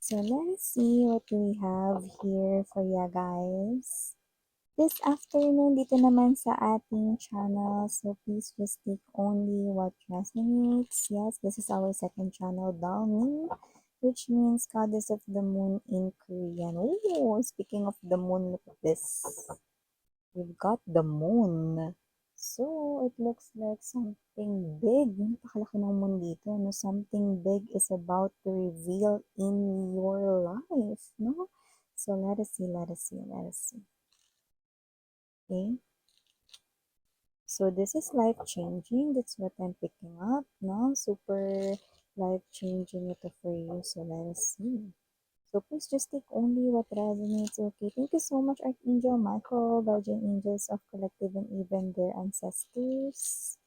So let's see what we have here for you guys. This afternoon dito naman sa ating channel. So please just take only what resonates. Yes, this is our second channel, Dalmin, which means Goddess of the Moon in Korean. Oh, speaking of the moon, look at this. We've got the moon. So, it looks like something big. Napakalaki ng moon dito, no? Something big is about to reveal in your life, no? So, let us see, let us see, let us see. Okay? So, this is life-changing. That's what I'm picking up, no? Super life-changing ito for you. So, let us see. So please just take only what resonates, okay? Thank you so much, Archangel Michael, guardian angels of collective and even their ancestors.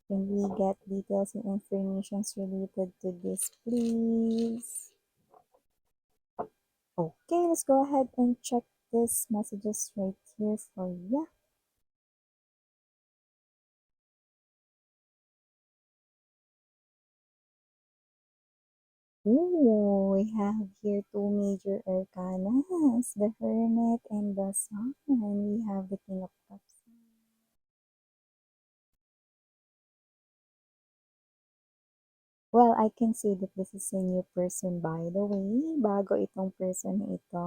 Can we get details and information related to this, please? Okay, let's go ahead and check these messages right here for you. Ooh, we have here two major arcanas, the Hermit and the Sun. We have the King of Cups. Well, I can say that this is a new person, by the way. Bago itong person na ito,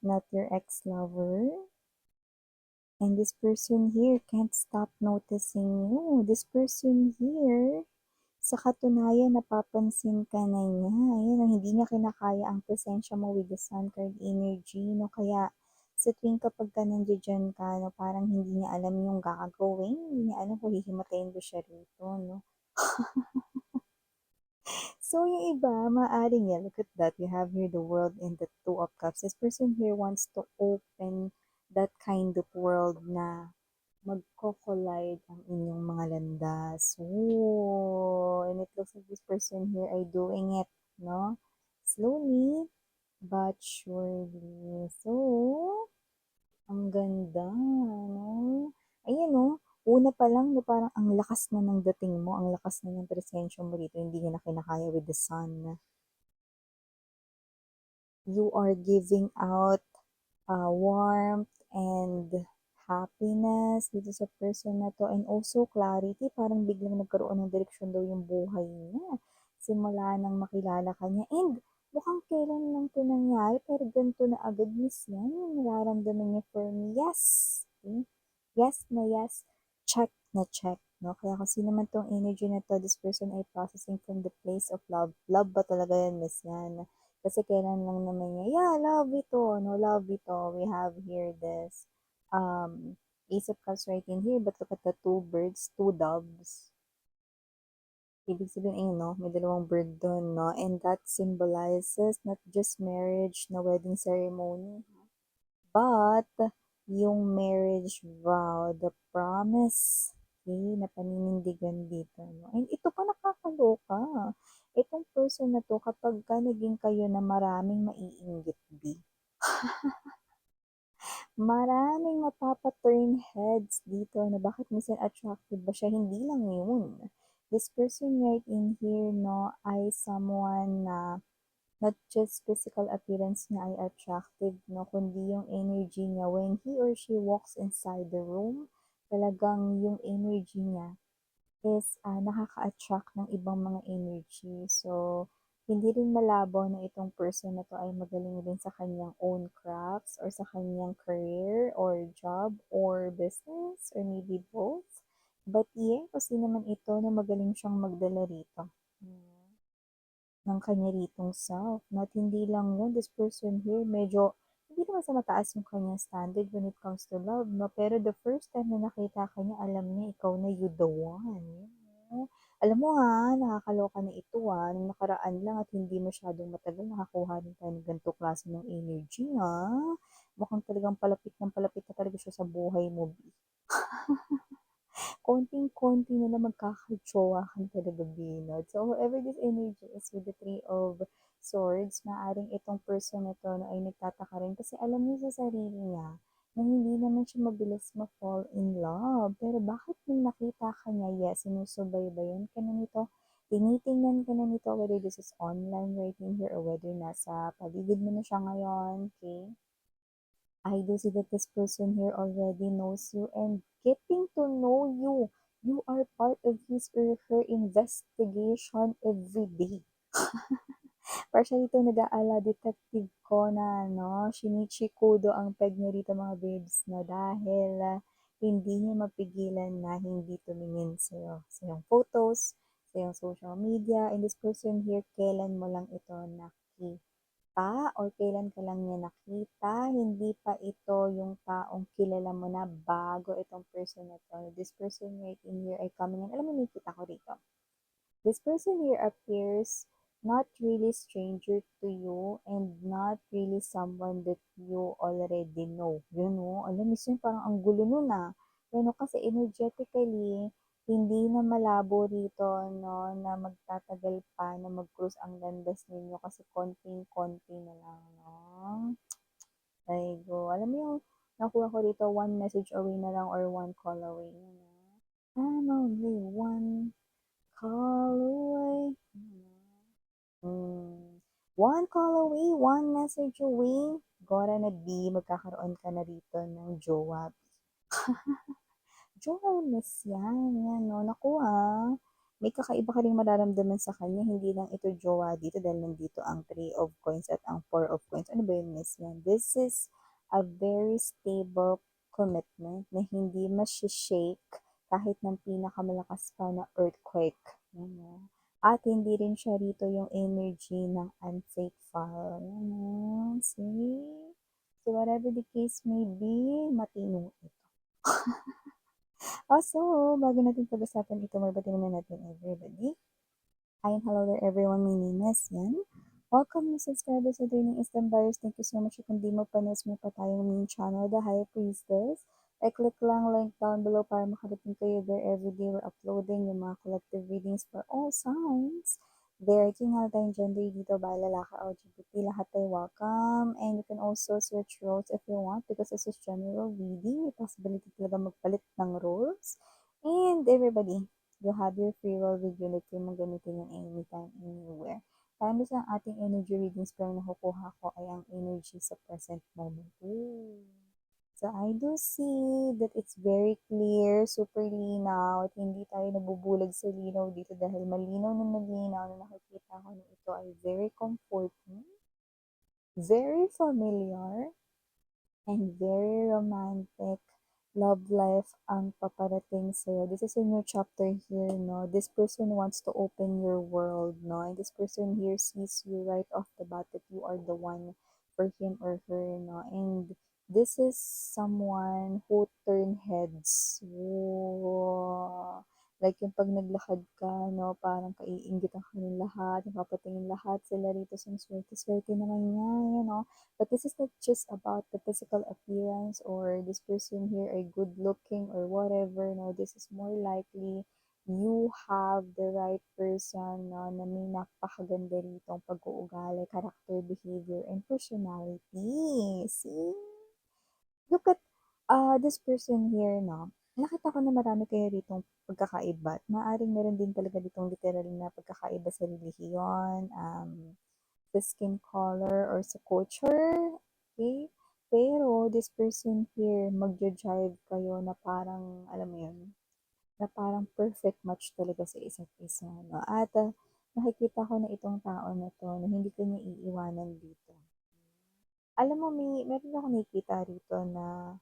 not your ex-lover. And this person here can't stop noticing you. This person here, sa katunayan, napapansin ka na niya. Ayan, hindi niya kinakaya ang presensya mo with the sun card energy, no? Kaya, sa tuwing kapag ka nandiyan ka, no, parang hindi niya alam yung gagawin. Hindi niya alam kung hihimatayin ba siya rito, no? So, yung iba, maaaring yan. Look at that. You have here the world and the two of cups. This person here wants to open that kind of world na magko-collide ang inyong mga landas. Oh, and it looks like this person here are doing it, no? Slowly, but surely. So, ang ganda, no? Ayan, no? Una pa lang, no, parang ang lakas na ng dating mo, ang lakas na ng presensya mo rito, hindi niya na kinakaya with the sun. You are giving out warmth and happiness dito sa person na to, and also clarity, parang biglang nagkaroon ng direksyon daw yung buhay niya. Simula nang makilala ka niya, and mukhang kailan lang to nangyari, pero ganito na agad, miss yan, yung nararamdaman niya for me. Yes! Okay? Yes na yes, check na check, no? Kaya kung sino man tong energy na to, this person ay processing from the place of love. Love ba talaga yan, miss yan? Kasi kailan lang naman niya, yeah, love ito, no, love ito. We have here this Ace of Cups right in here, but look at the two birds, two doves. Ibig sabihin, ayun, no, may dalawang bird doon, no? And that symbolizes not just marriage na wedding ceremony, but yung marriage vow, the promise, okay, na paninindigan dito, no? And ito pa nakakaloka. Itong person na to, kapag ka naging kayo na maraming maiinggit, di, maraming mapapa-turn heads dito na bakit minsan attractive ba siya? Hindi lang yun. This person right in here, no, ay someone na not just physical appearance niya ay attractive, no, kundi yung energy niya. When he or she walks inside the room, talagang yung energy niya is nakaka-attract ng ibang mga energy. So, hindi rin malabo na itong person na to ay magaling din sa kanyang own crafts or sa kanyang career or job or business or maybe both. But yeah, kasi naman ito na magaling siyang magdala rito. Ng kanya ritong self. Not hindi lang yun, this person here, medyo, hindi naman sa mataas yung kanyang standard when it comes to love, no? Pero the first time na nakita ka niya, alam niya, ikaw na you the one. No? Alam mo ha, nakakaloka na ito ha, nung nakaraan lang at hindi masyadong matagal, nakakuha rin tayo ng ganito klase ng energy ha. Mukhang talagang palapit ng palapit na talaga siya sa buhay mo. Konting-konti na lang magkaka-jowa ka na talaga, Binod. So, whoever this energy is with the Three of Swords, maaring itong person na to na ay nagtataka rin kasi alam niya sa sarili niya na hindi naman siya mabilis ma-fall in love. Pero bakit nung nakita ka niya, yes, sinusubaybayan ka na nito, tinitingnan ka na nito whether this is online right in here or whether nasa paligid mo na siya ngayon, okay? I do see that this person here already knows you and getting to know you. You are part of his or her investigation every day. Partially ito nag-aala detective ko na, no, shinichikudo ang peg niya dito mga babes, no, dahil hindi niya mapigilan na hindi tumingin sa'yo. Sa iyong photos, sa iyong social media, and this person here, kailan mo lang ito nakita or kailan ka lang niya nakita, hindi pa ito yung taong kilala mo na bago itong person na to. This person right in here ay coming in. Alam mo, nakita ko rito. This person here appears not really stranger to you and not really someone that you already know. You know, alam mo yun, parang ang gulo nun ah. Pero kasi energetically, hindi na malabo rito, no, na magtatagal pa na mag-cruise ang landas ninyo kasi konting-konti na lang, no? Ay, go. Alam mo yung nakuha ko rito, one message away na lang or one call away. No? I'm only one call away. One call away, one message away. Gora na di, magkakaroon ka na rito ng jowa. Journalist yan, yan no. Naku may kakaiba ka rin mararamdaman sa kanya. Hindi lang ito jowa dito dahil nandito ang 3 of coins at ang 4 of coins. Ano ba yun, miss yan? This is a very stable commitment na hindi shake kahit ng pinakamalakas pa na earthquake. Yan, no? At hindi rin siya rito yung energy ng unfaithful. Yan, no? See? So whatever the case may be, matino ito. Also, bago natin pag-usapan ito, mabati naman natin everybody. Hi and hello there everyone, my name is Yan. Welcome new subscribers sa Turning Eastern Buyers. Thank you so much kung di mo pa mo pa tayong main channel, The High Priestess. I-click lang link down below para makarating kayo there everyday. We're uploading yung mga collective readings for all signs. There, tingnan tayong gender dito ba, lalaki, LGBT, lahat tayo welcome. And you can also switch roles if you want because this is general reading. May possibility talaga magpalit ng roles. And everybody, you have your free will video na kayo mong gamitin yan anytime, anywhere. Times ang ating energy readings pero nakukuha ko ay ang energy sa present moment. Ooh. So, I do see that it's very clear, super linaw, at hindi tayo nabubulag sa linaw dito dahil malinaw na nakikita ko na ito ay very comforting, very familiar, and very romantic love life ang paparating sa'yo. This is a new chapter here, no? This person wants to open your world, no? And this person here sees you right off the bat that you are the one for him or her, no? And this is someone who turn heads. Whoa. Like yung pag naglakad ka, no, parang kaiinggitan ka ng lahat, napapatingin lahat sila rito sa swerte-swerte naman niya, you know. But this is not just about the physical appearance or this person here are good looking or whatever, no, this is more likely you have the right person, no, na may napakaganda ritong pag-uugali, character, behavior, and personality. See? Look at this person here, no? Nakita ko na marami kayo ditong pagkakaiba. At maaaring meron din talaga ditong literal na pagkakaiba sa relihiyon, the skin color, or sa culture. Okay? Pero this person here, magja-drive kayo na parang, alam mo yun, na parang perfect match talaga sa isa't isa. No? At nakikita ko na itong tao na to na hindi ko niya iiwanan dito. Alam mo, meron ako nakikita rito na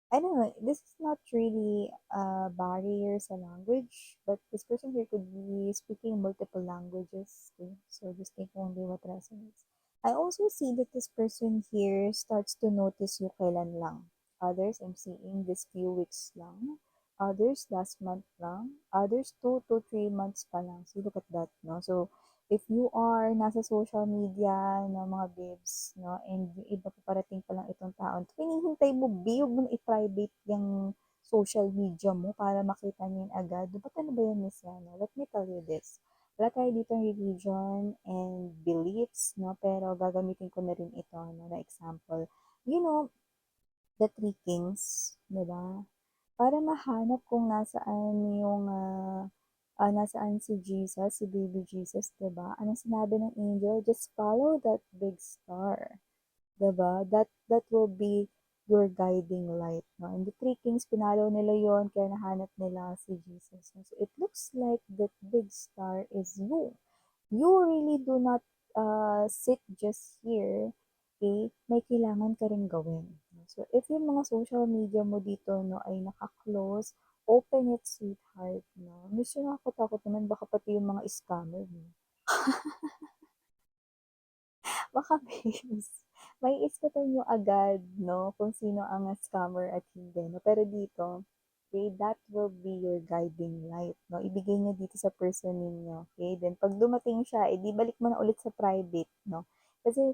I don't know, this is not really a barrier sa language, but this person here could be speaking multiple languages. Okay? So just take only what resonates. I also see that this person here starts to notice you kailan lang. Others, I'm seeing this few weeks lang. Others, last month lang. Others, 2 to 3 months pa lang. So look at that, no? So, if you are nasa social media no, mga babes, no, and yung iba paparating pa lang itong taon, hinihintay mo, huwag mo na i-private yung social media mo para makita niya yun agad. Ba't ano ba yun, Miss Yana? Let me tell you this. Wala tayo dito ng religion and beliefs, no, pero gagamitin ko na rin ito, no, na example. You know, the three kings, di ba? Para mahanap kung nasaan yung nasaan si Jesus, si baby Jesus, 'di ba? Anong sinabi ng angel? Just follow that big star, 'di ba? That will be your guiding light, no? And the three kings, pinalo nila yon kaya nahanap nila si Jesus. So it looks like that big star is you. You really do not sit just here, okay? May kailangan ka rin gawin. So, if yung mga social media mo dito, no, ay naka-close, open it, sweetheart, no? Medyo nakakatakot naman, baka pati yung mga scammer, no? Baka, babes, may ispatan nyo agad, no, kung sino ang scammer at hindi, no? Pero dito, okay, that will be your guiding light, no? Ibigay niyo dito sa person ninyo, okay? Then, pag dumating siya, edi balik mo na ulit sa private, no? Kasi,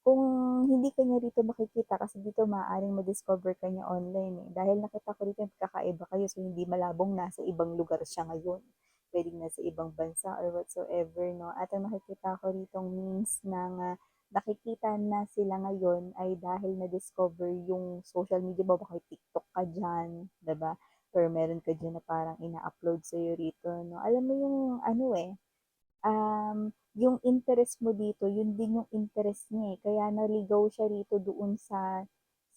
kung hindi ka niya dito makikita, kasi dito maaaring ma-discover ka niya online, eh. Dahil nakita ko dito, kakaiba kayo, so hindi malabong nasa ibang lugar siya ngayon. Pwedeng nasa ibang bansa or whatsoever, no? At ang makikita ko rito means ng nakikita na sila ngayon ay dahil na-discover yung social media mo, baka TikTok ka dyan, 'di ba? Or meron ka dyan na parang ina-upload sa'yo rito, no? Alam mo yung ano yung interest mo dito, yun din yung interest niya eh. Kaya naligaw siya rito doon sa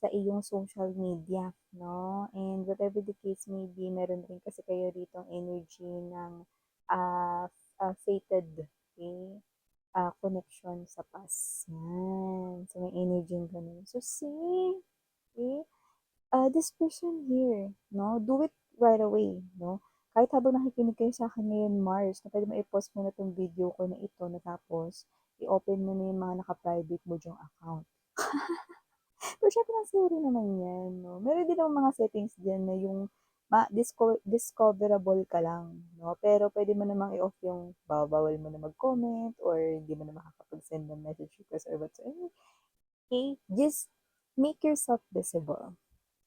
iyong social media, no? And whatever the case may be, meron rin kasi kayo rito energy ng uh, fated, okay? Connection sa past. Yan. So, may energy yung ganun. So, see, okay? This person here, no? Do it right away, no? Kahit habang nakikinig kayo sa akin ngayon, Mars, na pwede mo i-post mo na itong video ko na ito, na tapos, i-open mo na yung mga naka-private mo yung account. Pero syempre, ang theory naman yan, no? Meron din naman mga settings dyan na yung discoverable ka lang, no? Pero pwede mo namang i-off yung bawal mo na mag-comment or hindi mo na makakapag-send ng message request or whatsoever. Okay? Just make yourself visible.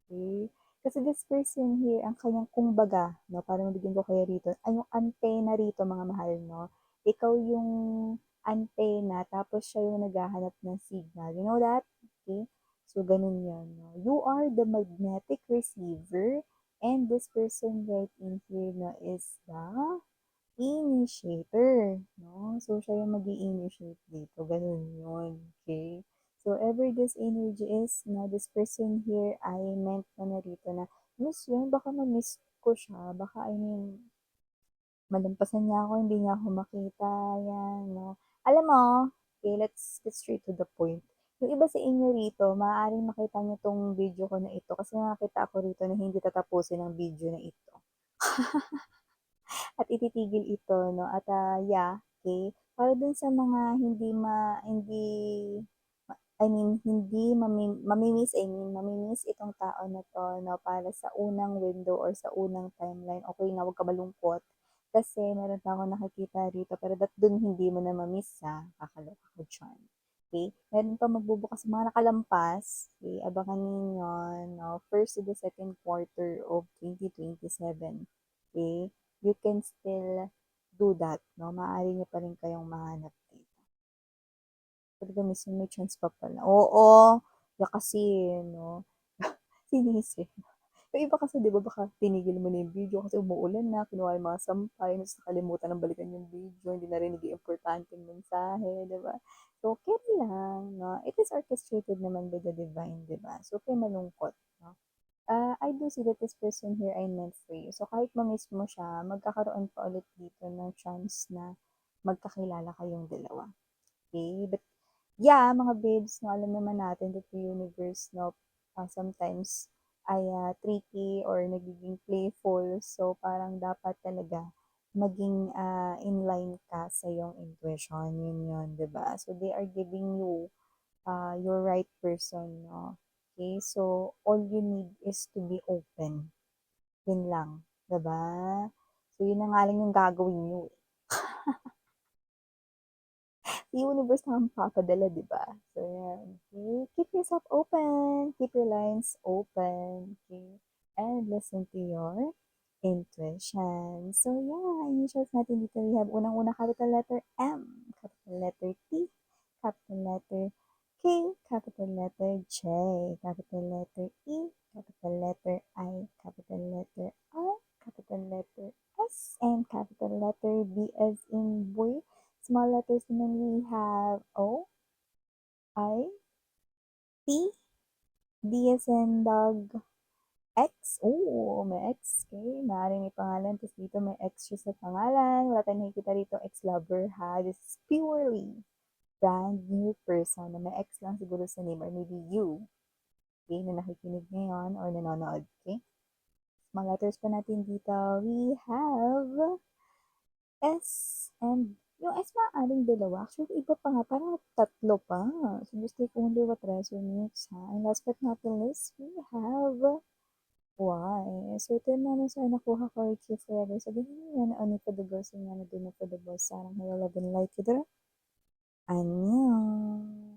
Okay? Kasi this person here, ang kanyang kumbaga, no, para mabigyan ko kayo rito, ay yung antenna rito, mga mahal, no? Ikaw yung antenna, tapos siya yung naghahanap ng signal. You know that? Okay? So, ganun yan. No? You are the magnetic receiver, and this person right in here no, is the initiator, no? So, siya yung mag initiate dito. Ganun yun. Okay? So, ever this energy is, na this person here ay meant mo na rito na, miss yun, baka ma-miss ko siya. Baka, I mean, malampasan niya ako, hindi niya ako makita, yan, no? Alam mo, okay, let's get straight to the point. Yung iba sa inyo rito, maaaring makita niyo tong video ko na ito kasi nakakita ako rito na hindi tatapusin ang video na ito. At ititigil ito, no? At yeah, okay. Para dun sa mga hindi I mean, hindi mamimiss itong tao na to, no, para sa unang window or sa unang timeline. Okay na, huwag ka malungkot. Kasi meron pa ako nakikita rito, pero dun hindi mo na mamiss, ha? Kakaloka ko dyan. Okay? Meron pa magbubukas sa mga nakalampas. Okay? Abangan ninyo, no? First to the second quarter of 2027. Okay? You can still do that, no? Maaari niyo pa rin kayong mahanap dito. Talaga minsan may chance pa pala. Oo, ya kasi, no? Sinisip. Yung iba kasi, di ba, baka tinigil mo na yung video kasi umuulan na, kinuha yung mga sampay, tapos nakalimutan ng balikan yung video, hindi narinig yung importanteng mensahe, di ba? So, okay lang, no? It is orchestrated naman by the divine, di ba? So, okay malungkot, no? I do see that this person here I meant for you. So, kahit ma-miss mo siya, magkakaroon pa ulit dito ng chance na magkakilala kayong dalawa. Okay? But, yeah, mga babes, no, alam naman natin that the universe, no, sometimes ay tricky or nagiging playful. So, parang dapat talaga maging in line ka sa iyong intuition. Yun, di ba? So, they are giving you your right person, no? Okay, so all you need is to be open. Yun lang, 'di ba? So yun na nga lang yung gagawin niyo. Si universe na ang papadala, 'di ba? So yan. Okay, keep yourself open, keep your lines open, okay? And listen to your intuition. So yeah, initials natin dito we have unang-una capital letter M, capital letter T, capital letter K, capital letter J, capital letter E, capital letter I, capital letter R, capital letter S, and capital Small letters naman we have O, I, T, D as in dog, X. Oh, may X. Okay, maaaring may pangalan. Tapos dito may X siya sa pangalan. Wala tayong nakikita dito, ex-lover ha. This is purely brand new person na may X lang siguro sa name or maybe you. Okay, na nakikinig ngayon or nanonood. Okay? Mga letters pa natin dito, we have S and yung S maaaring dalawa. Actually, iba pa nga. Parang tatlo pa. So, just take only what resonates ha. And last but not the least, we have Y. So, ito naman sa nakuha ko right here forever. Sabihin niyo yan, ano pa the girls, and yan, na din na pa the boys. Sarang nalalaban like ito. Annyeong.